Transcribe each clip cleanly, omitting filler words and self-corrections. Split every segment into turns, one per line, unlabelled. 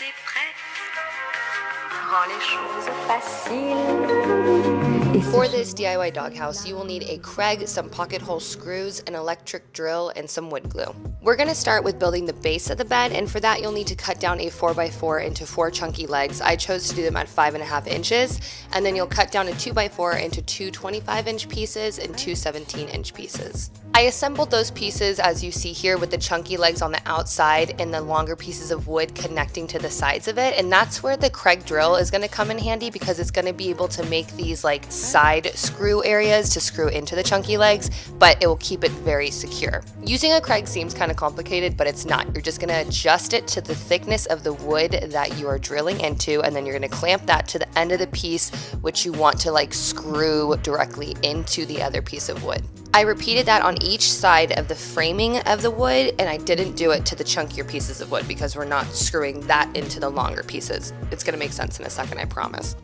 es prête, rends les choses faciles.
For this DIY doghouse, you will need a Kreg, some pocket hole screws, an electric drill, and some wood glue. We're going to start with building the base of the bed, and for that you'll need to cut down a 4x4 into 4 chunky legs. I chose to do them at 5.5 inches, and then you'll cut down a 2x4 into 2 25-inch pieces and 2 17-inch pieces. I assembled those pieces as you see here with the chunky legs on the outside and the longer pieces of wood connecting to the sides of it, and that's where the Kreg drill is going to come in handy because it's going to be able to make these like side screw areas to screw into the chunky legs, but it will keep it very secure. Using a Kreg seems kind of complicated, but it's not. You're just going to adjust it to the thickness of the wood that you are drilling into, and then you're going to clamp that to the end of the piece, which you want to like screw directly into the other piece of wood. I repeated that on each side of the framing of the wood, and I didn't do it to the chunkier pieces of wood because we're not screwing that into the longer pieces. It's gonna make sense in a second, I promise.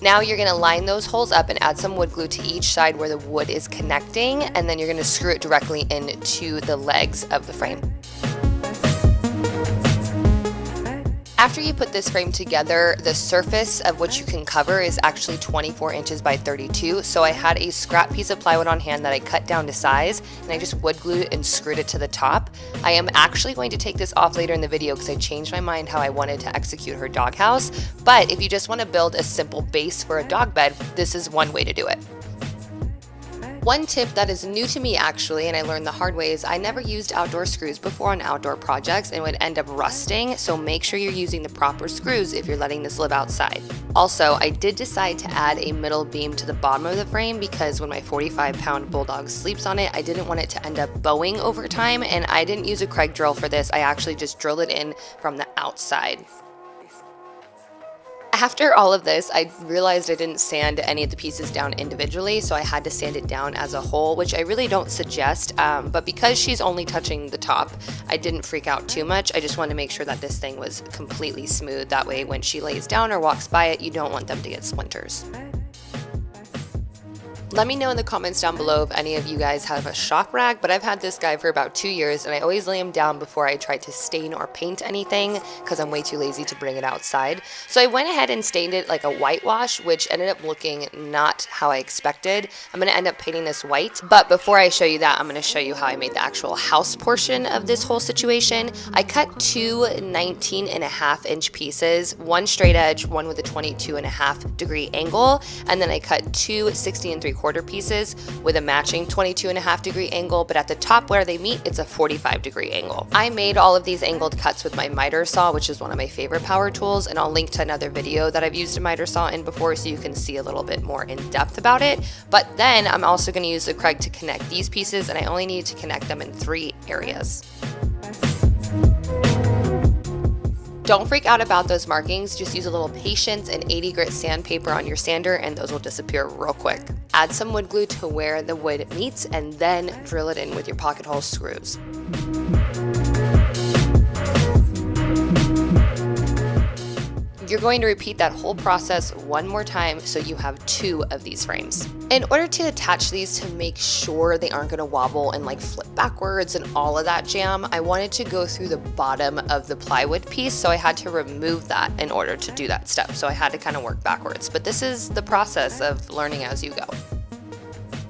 Now you're gonna line those holes up and add some wood glue to each side where the wood is connecting, and then you're gonna screw it directly into the legs of the frame. After you put this frame together, the surface of what you can cover is actually 24 inches by 32, so I had a scrap piece of plywood on hand that I cut down to size, and I just wood glued it and screwed it to the top. I am actually going to take this off later in the video because I changed my mind how I wanted to execute her doghouse, but if you just want to build a simple base for a dog bed, this is one way to do it. One tip that is new to me actually, and I learned the hard way, is I never used outdoor screws before on outdoor projects and would end up rusting, so make sure you're using the proper screws if you're letting this live outside. Also, I did decide to add a middle beam to the bottom of the frame because when my 45-pound bulldog sleeps on it, I didn't want it to end up bowing over time, and I didn't use a Kreg drill for this. I actually just drilled it in from the outside. After all of this, I realized I didn't sand any of the pieces down individually, so I had to sand it down as a whole, which I really don't suggest, but because she's only touching the top, I didn't freak out too much. I just wanted to make sure that this thing was completely smooth. That way when she lays down or walks by it, you don't want them to get splinters. Let me know in the comments down below if any of you guys have a shock rag, but I've had this guy for about 2 years and I always lay him down before I try to stain or paint anything because I'm way too lazy to bring it outside. So I went ahead and stained it like a whitewash, which ended up looking not how I expected. I'm going to end up painting this white, but before I show you that, I'm going to show you how I made the actual house portion of this whole situation. I cut 2 19.5-inch pieces, one straight edge, one with a 22.5-degree angle, and then I cut 2 60 3/4 pieces with a matching 22.5-degree angle, but at the top where they meet, it's a 45-degree angle. I made all of these angled cuts with my miter saw, which is one of my favorite power tools, and I'll link to another video that I've used a miter saw in before so you can see a little bit more in depth about it. But then I'm also going to use the Kreg to connect these pieces, and I only need to connect them in 3 areas. Don't freak out about those markings, just use a little patience and 80 grit sandpaper on your sander and those will disappear real quick. Add some wood glue to where the wood meets and then drill it in with your pocket hole screws. You're going to repeat that whole process one more time so you have 2 of these frames. In order to attach these to make sure they aren't going to wobble and like flip backwards and all of that jam, I wanted to go through the bottom of the plywood piece, so I had to remove that in order to do that step. So I had to kind of work backwards, but this is the process of learning as you go.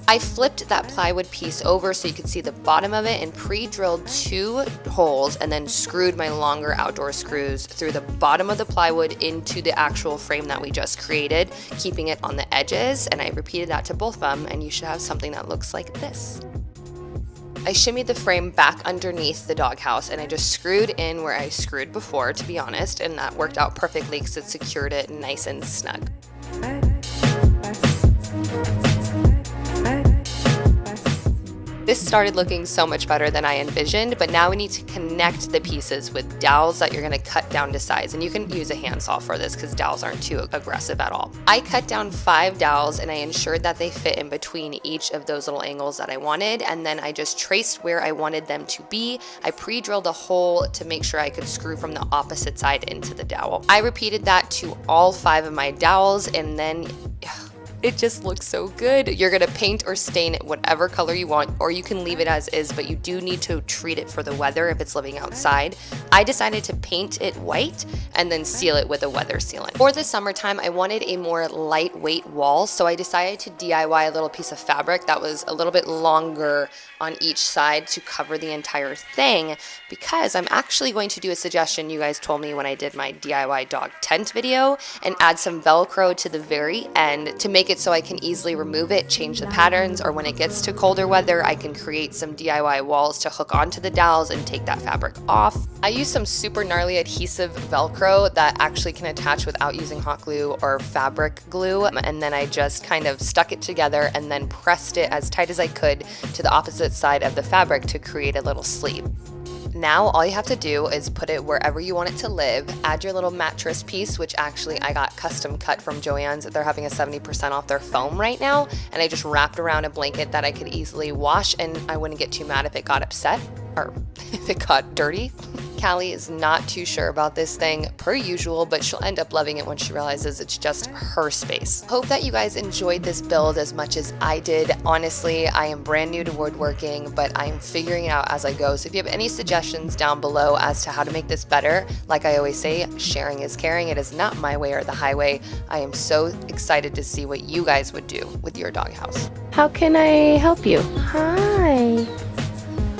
I flipped that plywood piece over so you could see the bottom of it and pre-drilled 2 holes and then screwed my longer outdoor screws through the bottom of the plywood into the actual frame that we just created, keeping it on the edges, and I repeated that to both of them, and you should have something that looks like this. I shimmied the frame back underneath the doghouse and I just screwed in where I screwed before, to be honest, and that worked out perfectly because it secured it nice and snug. This started looking so much better than I envisioned, but now we need to connect the pieces with dowels that you're going to cut down to size, and you can use a handsaw for this because dowels aren't too aggressive at all. I cut down 5 dowels and I ensured that they fit in between each of those little angles that I wanted, and then I just traced where I wanted them to be. I pre-drilled a hole to make sure I could screw from the opposite side into the dowel. I repeated that to all 5 of my dowels, and then It just looks so good. You're gonna paint or stain it whatever color you want, or you can leave it as is, but you do need to treat it for the weather if it's living outside. I decided to paint it white and then seal it with a weather sealant. For the summertime, I wanted a more lightweight wall, so I decided to DIY a little piece of fabric that was a little bit longer on each side to cover the entire thing, because I'm actually going to do a suggestion you guys told me when I did my DIY dog tent video and add some Velcro to the very end to make it so I can easily remove it, change the patterns, or when it gets to colder weather, I can create some DIY walls to hook onto the dowels and take that fabric off. I use some super gnarly adhesive Velcro that actually can attach without using hot glue or fabric glue, and then I just kind of stuck it together and then pressed it as tight as I could to the opposite side of the fabric to create a little sleeve. Now all you have to do is put it wherever you want it to live, add your little mattress piece, which actually I got custom cut from Joann's. They're having a 70% off their foam right now, and I just wrapped around a blanket that I could easily wash, and I wouldn't get too mad if it got upset or if it got dirty. Callie is not too sure about this thing per usual, but she'll end up loving it when she realizes it's just her space. Hope that you guys enjoyed this build as much as I did. Honestly, I am brand new to woodworking, but I am figuring it out as I go. So if you have any suggestions down below as to how to make this better, like I always say, sharing is caring. It is not my way or the highway. I am so excited to see what you guys would do with your doghouse.
How can I help you? Hi.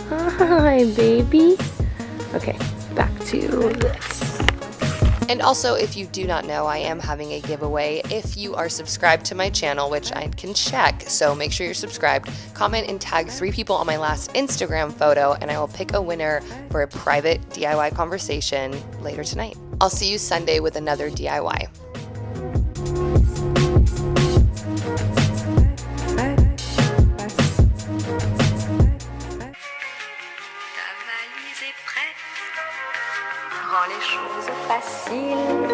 Hi, baby. Okay, back to this.
And also, if you do not know, I am having a giveaway. If you are subscribed to my channel, which I can check, so make sure you're subscribed, comment and tag 3 people on my last Instagram photo, and I will pick a winner for a private DIY conversation later tonight. I'll see you Sunday with another DIY.
Rends les choses faciles.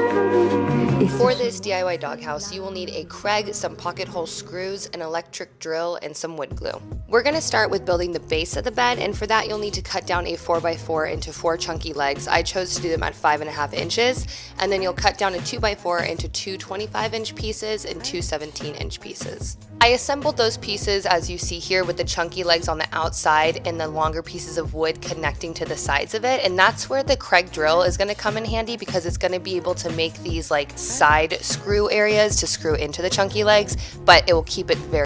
For this DIY doghouse, you will need a Kreg, some pocket hole screws, an electric drill, and some wood glue. We're going to start with building the base of the bed, and for that you'll need to cut down a 4x4 into 4 chunky legs. I chose to do them at 5.5 inches, and then you'll cut down a 2x4 into 2 25-inch pieces and 2 17-inch pieces. I assembled those pieces as you see here with the chunky legs on the outside and the longer pieces of wood connecting to the sides of it, and that's where the Kreg drill is going to come in handy because it's going to be able to make these like side screw areas to screw into the chunky legs, but it will keep it very